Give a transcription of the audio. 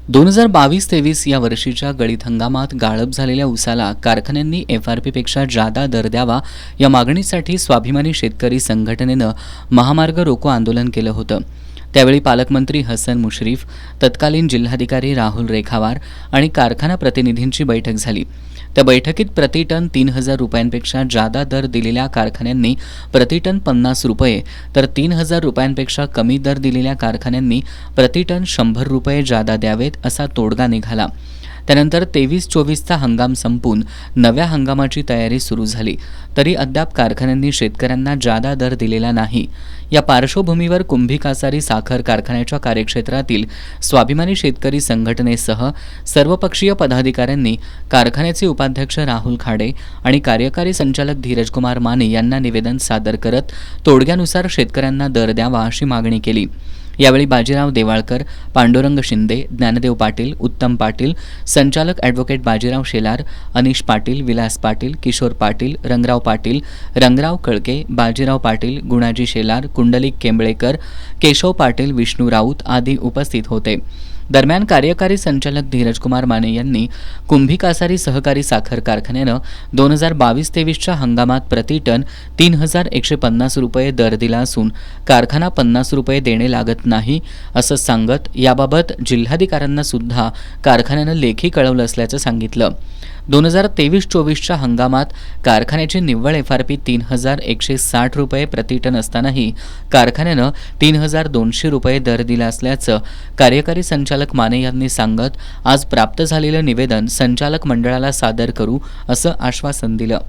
2022-23 या वर्षीच्या गळीत हंगामात गाळप झालेल्या ऊसाला कारखान्यांनी एफआरपीपेक्षा जादा दर द्यावा या मागणीसाठी स्वाभिमानी शेतकरी संघटनेनं महामार्ग रोको आंदोलन केलं होतं। त्यावेळी पालकमंत्री हसन मुश्रीफ, तत्कालीन जिल्हाधिकारी राहुल रेखावार आणि कारखाना प्रतिनिधींची बैठक झाली। त्या बैठकीत प्रतिटन 3,000 रुपयांपेक्षा जादा दर दिलेल्या कारखान्यांनी प्रतिटन 50 रुपये तर 3,000 रुपयांपेक्षा कमी दर दिलेल्या कारखान्यांनी प्रतिटन 100 रुपये जादा द्यावेत असा तोडगा निघाला। त्यानंतर 23-24चा हंगाम संपून नव्या हंगामाची तयारी सुरू झाली, तरी अद्याप कारखान्यांनी शेतकऱ्यांना जादा दर दिलेला नाही। या पार्श्वभूमीवर कुंभी कासारी साखर कारखान्याच्या कार्यक्षेत्रातील स्वाभिमानी शेतकरी संघटनेसह सर्वपक्षीय पदाधिकाऱ्यांनी कारखान्याचे उपाध्यक्ष राहुल खाडे आणि कार्यकारी संचालक धीरजकुमार माने यांना निवेदन सादर करत तोडग्यानुसार शेतकऱ्यांना दर द्यावा अशी मागणी केली। यावेळी बाजीराव देवाळकर, पांडुरंग शिंदे, ज्ञानदेव पाटील, उत्तम पाटील, संचालक ॲडव्होकेट बाजीराव शेलार, अनिश पाटील, विलास पाटील, किशोर पाटील, रंगराव कळके, बाजीराव पाटील, गुणाजी शेलार, कुंडलिक केंबळेकर, केशव पाटील, विष्णू राऊत आदी उपस्थित होते। दरम्यान कार्यकारी संचालक धीरजकुमार माने यांनी कुंभी कासारी सहकारी साखर कारखान्यानं 2022-23च्या हंगामात प्रतिटन 3,150 रुपये दर दिला असून कारखाना 50 रुपये देणे लागत नाही असं सांगत याबाबत जिल्हाधिकाऱ्यांना सुद्धा कारखान्यानं लेखी कळवलं असल्याचं सांगितलं। 2023-24च्या हंगामात कारखान्याची निव्वळ एफआरपी 3,160 रुपये प्रतिटन असतानाही कारखान्यानं 3,200 रुपये दर दिला असल्याचं कार्यकारी संचालक माने यांनी सांगत आज प्राप्त झालेलं निवेदन संचालक मंडळाला सादर करू असं आश्वासन दिलं।